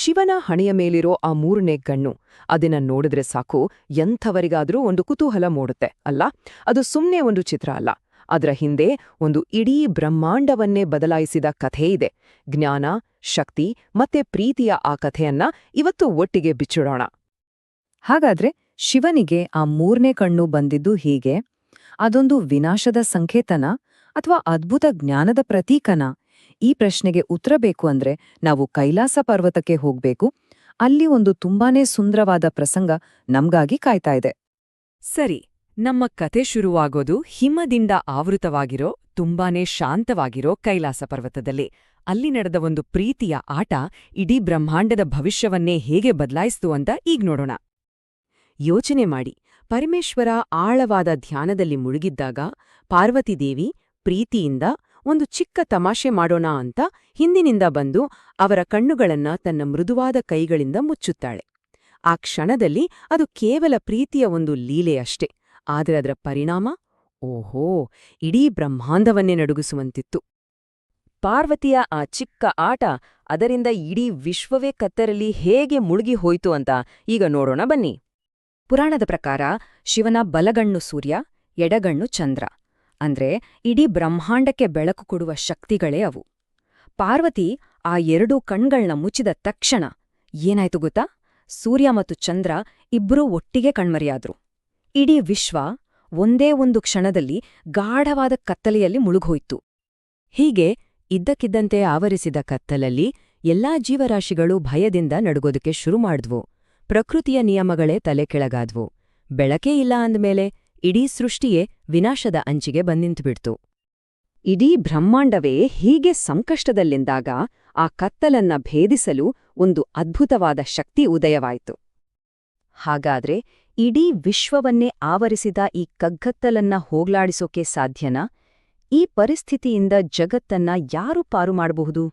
ಶಿವನ ಹಣೆಯ ಮೇಲಿರೋ ಆ ಮೂರನೇ ಕಣ್ಣು ಅದನ್ನ ನೋಡಿದ್ರೆ ಸಾಕು ಎಂಥವರಿಗಾದ್ರೂ ಒಂದು ಕುತೂಹಲ ಮೂಡುತ್ತೆ ಅಲ್ಲ. ಅದು ಸುಮ್ನೆ ಒಂದು ಚಿತ್ರ ಅಲ್ಲ, ಅದರ ಹಿಂದೆ ಒಂದು ಇಡೀ ಬ್ರಹ್ಮಾಂಡವನ್ನೇ ಬದಲಾಯಿಸಿದ ಕಥೆ ಇದೆ. ಜ್ಞಾನ, ಶಕ್ತಿ ಮತ್ತೆ ಪ್ರೀತಿಯ ಆ ಕಥೆಯನ್ನ ಇವತ್ತು ಒಟ್ಟಿಗೆ ಬಿಚ್ಚಿಡೋಣ. ಹಾಗಾದ್ರೆ ಶಿವನಿಗೆ ಆ ಮೂರನೇ ಕಣ್ಣು ಬಂದಿದ್ದು ಹೀಗೆ? ಅದೊಂದು ವಿನಾಶದ ಸಂಕೇತನ ಅಥವಾ ಅದ್ಭುತ ಜ್ಞಾನದ ಪ್ರತೀಕನ? ಈ ಪ್ರಶ್ನೆಗೆ ಉತ್ತರ ಬೇಕು ಅಂದ್ರೆ ನಾವು ಕೈಲಾಸ ಪರ್ವತಕ್ಕೆ ಹೋಗ್ಬೇಕು. ಅಲ್ಲಿ ಒಂದು ತುಂಬಾನೇ ಸುಂದರವಾದ ಪ್ರಸಂಗ ನಮ್ಗಾಗಿ ಕಾಯ್ತಾ ಇದೆ. ಸರಿ, ನಮ್ಮ ಕತೆ ಶುರುವಾಗೋದು ಹಿಮದಿಂದ ಆವೃತವಾಗಿರೋ ತುಂಬಾನೇ ಶಾಂತವಾಗಿರೋ ಕೈಲಾಸ ಪರ್ವತದಲ್ಲಿ. ಅಲ್ಲಿ ನಡೆದ ಒಂದು ಪ್ರೀತಿಯ ಆಟ ಇಡೀ ಬ್ರಹ್ಮಾಂಡದ ಭವಿಷ್ಯವನ್ನೇ ಹೇಗೆ ಬದಲಾಯಿಸ್ತು ಅಂತ ಈಗ ನೋಡೋಣ. ಯೋಚನೆ ಮಾಡಿ, ಪರಮೇಶ್ವರ ಆಳವಾದ ಧ್ಯಾನದಲ್ಲಿ ಮುಳುಗಿದ್ದಾಗ ಪಾರ್ವತಿದೇವಿ ಪ್ರೀತಿಯಿಂದ ಒಂದು ಚಿಕ್ಕ ತಮಾಷೆ ಮಾಡೋಣ ಅಂತ ಹಿಂದಿನಿಂದ ಬಂದು ಅವರ ಕಣ್ಣುಗಳನ್ನ ತನ್ನ ಮೃದುವಾದ ಕೈಗಳಿಂದ ಮುಚ್ಚುತ್ತಾಳೆ. ಆ ಕ್ಷಣದಲ್ಲಿ ಅದು ಕೇವಲ ಪ್ರೀತಿಯ ಒಂದು ಲೀಲೆಯಷ್ಟೇ, ಆದರೆ ಅದರ ಪರಿಣಾಮ ಓಹೋ, ಇಡೀ ಬ್ರಹ್ಮಾಂಡವನ್ನೇ ನಡುಗಿಸುವಂತಿತ್ತು. ಪಾರ್ವತಿಯ ಆ ಚಿಕ್ಕ ಆಟ ಅದರಿಂದ ಇಡೀ ವಿಶ್ವವೇ ಕತ್ತರಲ್ಲಿ ಹೇಗೆ ಮುಳುಗಿ ಹೋಯ್ತು ಅಂತ ಈಗ ನೋಡೋಣ ಬನ್ನಿ. ಪುರಾಣದ ಪ್ರಕಾರ ಶಿವನ ಬಲಗಣ್ಣು ಸೂರ್ಯ, ಎಡಗಣ್ಣು ಚಂದ್ರ, ಅಂದ್ರೆ ಇಡೀ ಬ್ರಹ್ಮಾಂಡಕ್ಕೆ ಬೆಳಕು ಕೊಡುವ ಶಕ್ತಿಗಳೇ ಅವು. ಪಾರ್ವತಿ ಆ ಎರಡೂ ಕಣ್ಗಳ್ನ ಮುಚ್ಚಿದ ತಕ್ಷಣ ಏನಾಯ್ತು ಗೊತ್ತಾ? ಸೂರ್ಯ ಮತ್ತು ಚಂದ್ರ ಇಬ್ಬರೂ ಒಟ್ಟಿಗೆ ಕಣ್ಮರೆಯಾದ್ರು. ಇಡೀ ವಿಶ್ವ ಒಂದೇ ಒಂದು ಕ್ಷಣದಲ್ಲಿ ಗಾಢವಾದ ಕತ್ತಲೆಯಲ್ಲಿ ಮುಳುಗೋಯ್ತು. ಹೀಗೆ ಇದ್ದಕ್ಕಿದ್ದಂತೆ ಆವರಿಸಿದ ಕತ್ತಲಲ್ಲಿ ಎಲ್ಲಾ ಜೀವರಾಶಿಗಳು ಭಯದಿಂದ ನಡುಗೋದಕ್ಕೆ ಶುರು ಮಾಡಿದ್ವು. ಪ್ರಕೃತಿಯ ನಿಯಮಗಳೇ ತಲೆ ಕೆಳಗಾದ್ವು. ಬೆಳಕೇ ಇಲ್ಲ ಅಂದ್ಮೇಲೆ ಇಡೀ ಸೃಷ್ಟಿಯೇ ವಿನಾಶದ ಅಂಚಿಗೆ ಬಂದಿಂತುಬಿಡ್ತು. ಇಡೀ ಬ್ರಹ್ಮಾಂಡವೇ ಹೀಗೆ ಸಂಕಷ್ಟದಲ್ಲಿಂದಾಗ ಆ ಕತ್ತಲನ್ನ ಭೇದಿಸಲು ಒಂದು ಅದ್ಭುತವಾದ ಶಕ್ತಿ ಉದಯವಾಯಿತು. ಹಾಗಾದ್ರೆ ಇಡೀ ವಿಶ್ವವನ್ನೇ ಆವರಿಸಿದ ಈ ಕಗ್ಗತ್ತಲನ್ನ ಹೋಗ್ಲಾಡಿಸೋಕೆ ಸಾಧ್ಯನಾ? ಈ ಪರಿಸ್ಥಿತಿಯಿಂದ ಜಗತ್ತನ್ನ ಯಾರು ಪಾರು ಮಾಡಬಹುದು?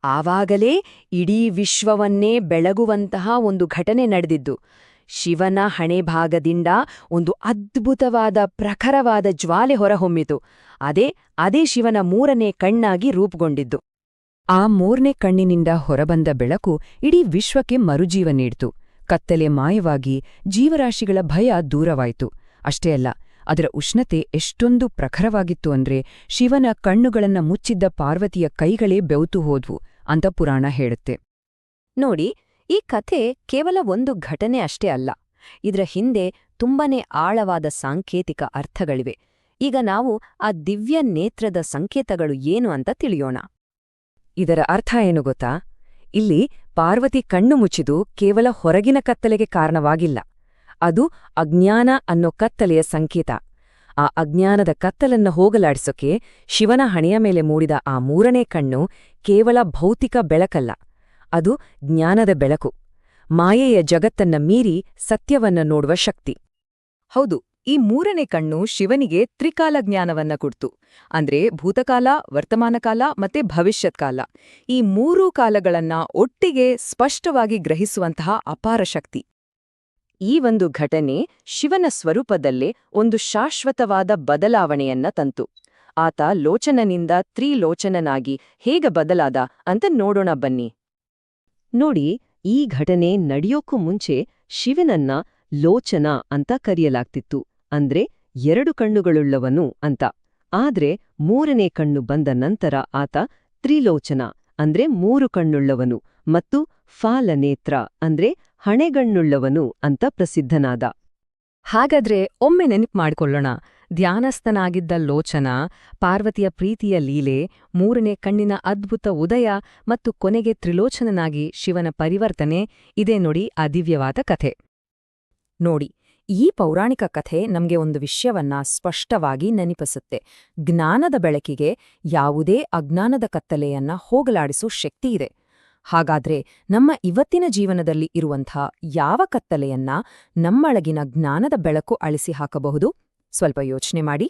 ಆವಾಗಲೇ ಇಡೀ ವಿಶ್ವವನ್ನೇ ಬೆಳಗುವಂತಹ ಒಂದು ಘಟನೆ ನಡೆದಿದ್ದು. ಶಿವನ ಹಣೆಭಾಗದಿಂದ ಒಂದು ಅದ್ಭುತವಾದ ಪ್ರಖರವಾದ ಜ್ವಾಲೆ ಹೊರಹೊಮ್ಮಿತು. ಅದೇ ಶಿವನ ಮೂರನೇ ಕಣ್ಣಾಗಿ ರೂಪುಗೊಂಡಿದ್ದು. ಆ ಮೂರನೇ ಕಣ್ಣಿನಿಂದ ಹೊರಬಂದ ಬೆಳಕು ಇಡೀ ವಿಶ್ವಕ್ಕೆ ಮರುಜೀವ ನೀಡಿತು. ಕತ್ತಲೆ ಮಾಯವಾಗಿ ಜೀವರಾಶಿಗಳ ಭಯ ದೂರವಾಯಿತು. ಅಷ್ಟೇ ಅಲ್ಲ, ಅದರ ಉಷ್ಣತೆ ಎಷ್ಟೊಂದು ಪ್ರಖರವಾಗಿತ್ತು ಅಂದ್ರೆ ಶಿವನ ಕಣ್ಣುಗಳನ್ನ ಮುಚ್ಚಿದ್ದ ಪಾರ್ವತಿಯ ಕೈಗಳೇ ಬೆವುತು ಹೋದ್ವು ಅಂತ ಪುರಾಣ ಹೇಳುತ್ತೆ. ನೋಡಿ, ಈ ಕಥೆ ಕೇವಲ ಒಂದು ಘಟನೆ ಅಷ್ಟೇ ಅಲ್ಲ. ಇದರ ಹಿಂದೆ ತುಂಬಾನೇ ಆಳವಾದ ಸಾಂಕೇತಿಕ ಅರ್ಥಗಳಿವೆ. ಈಗ ನಾವು ಆ ದಿವ್ಯ ನೇತ್ರದ ಸಂಕೇತಗಳು ಏನು ಅಂತ ತಿಳಿಯೋಣ. ಇದರ ಅರ್ಥ ಏನು ಗೊತ್ತಾ? ಇಲ್ಲಿ ಪಾರ್ವತಿ ಕಣ್ಣು ಮುಚ್ಚಿದು ಕೇವಲ ಹೊರಗಿನ ಕತ್ತಲೆಗೆ ಕಾರಣವಾಗಿಲ್ಲ. ಅದು ಅಜ್ಞಾನ ಅನ್ನೋ ಕತ್ತಲೆಯ ಸಂಕೇತ. ಆ ಅಜ್ಞಾನದ ಕತ್ತಲನ್ನ ಹೋಗಲಾಡಿಸೋಕೆ ಶಿವನ ಹಣೆಯ ಮೇಲೆ ಮೂಡಿದ ಆ ಮೂರನೇ ಕಣ್ಣು ಕೇವಲ ಭೌತಿಕ ಬೆಳಕಲ್ಲ, ಅದು ಜ್ಞಾನದ ಬೆಳಕು, ಮಾಯೆಯ ಜಗತ್ತನ್ನ ಮೀರಿ ಸತ್ಯವನ್ನ ನೋಡುವ ಶಕ್ತಿ. ಹೌದು, ಈ ಮೂರನೇ ಕಣ್ಣು ಶಿವನಿಗೆ ತ್ರಿಕಾಲ ಜ್ಞಾನವನ್ನ ಕೊಡ್ತು. ಅಂದ್ರೆ ಭೂತಕಾಲ, ವರ್ತಮಾನಕಾಲ ಮತ್ತೆ ಭವಿಷ್ಯತ್ಕಾಲ, ಈ ಮೂರೂ ಕಾಲಗಳನ್ನ ಒಟ್ಟಿಗೆ ಸ್ಪಷ್ಟವಾಗಿ ಗ್ರಹಿಸುವಂತಹ ಅಪಾರ ಶಕ್ತಿ. ಈ ಒಂದು ಘಟನೆ ಶಿವನ ಸ್ವರೂಪದಲ್ಲೇ ಒಂದು ಶಾಶ್ವತವಾದ ಬದಲಾವಣೆಯನ್ನ ತಂತು. ಆತ ಲೋಚನನಿಂದ ತ್ರಿಲೋಚನನಾಗಿ ಹೇಗೆ ಬದಲಾದ ಅಂತ ನೋಡೋಣ ಬನ್ನಿ. ನೋಡಿ, ಈ ಘಟನೆ ನಡೆಯೋಕ್ಕೂ ಮುಂಚೆ ಶಿವನನ್ನ ಲೋಚನ ಅಂತ ಕರೆಯಲಾಗ್ತಿತ್ತು, ಅಂದ್ರೆ ಎರಡು ಕಣ್ಣುಗಳುಳ್ಳವನು ಅಂತ. ಆದ್ರೆ ಮೂರನೇ ಕಣ್ಣು ಬಂದ ನಂತರ ಆತ ತ್ರಿಲೋಚನ ಅಂದ್ರೆ ಮೂರು ಕಣ್ಣುಳ್ಳವನು ಮತ್ತು ಫಾಲನೇತ್ರ ಅಂದ್ರೆ ಹಣೆಗಣ್ಣುಳ್ಳವನು ಅಂತ ಪ್ರಸಿದ್ಧನಾದ. ಹಾಗಾದ್ರೆ ಒಮ್ಮೆ ನೆನಪು ಮಾಡ್ಕೊಳ್ಳೋಣ. ಧ್ಯಾನಸ್ಥನಾಗಿದ್ದ ಲೋಚನ, ಪಾರ್ವತಿಯ ಪ್ರೀತಿಯ ಲೀಲೆ, ಮೂರನೇ ಕಣ್ಣಿನ ಅದ್ಭುತ ಉದಯ ಮತ್ತು ಕೊನೆಗೆ ತ್ರಿಲೋಚನನಾಗಿ ಶಿವನ ಪರಿವರ್ತನೆ, ಇದೇ ನೋಡಿ ಆ ದಿವ್ಯವಾದ ಕಥೆ. ನೋಡಿ, ಈ ಪೌರಾಣಿಕ ಕಥೆ ನಮ್ಗೆ ಒಂದು ವಿಷಯವನ್ನ ಸ್ಪಷ್ಟವಾಗಿ ನೆನಪಿಸುತ್ತೆ. ಜ್ಞಾನದ ಬೆಳಕಿಗೆ ಯಾವುದೇ ಅಜ್ಞಾನದ ಕತ್ತಲೆಯನ್ನ ಹೋಗಲಾಡಿಸೋ ಶಕ್ತಿ ಇದೆ. ಹಾಗಾದ್ರೆ ನಮ್ಮ ಇವತ್ತಿನ ಜೀವನದಲ್ಲಿ ಇರುವಂಥ ಯಾವ ಕತ್ತಲೆಯನ್ನ ನಮ್ಮೊಳಗಿನ ಜ್ಞಾನದ ಬೆಳಕು ಅಳಿಸಿ ಹಾಕಬಹುದು? ಸ್ವಲ್ಪ ಯೋಚನೆ ಮಾಡಿ.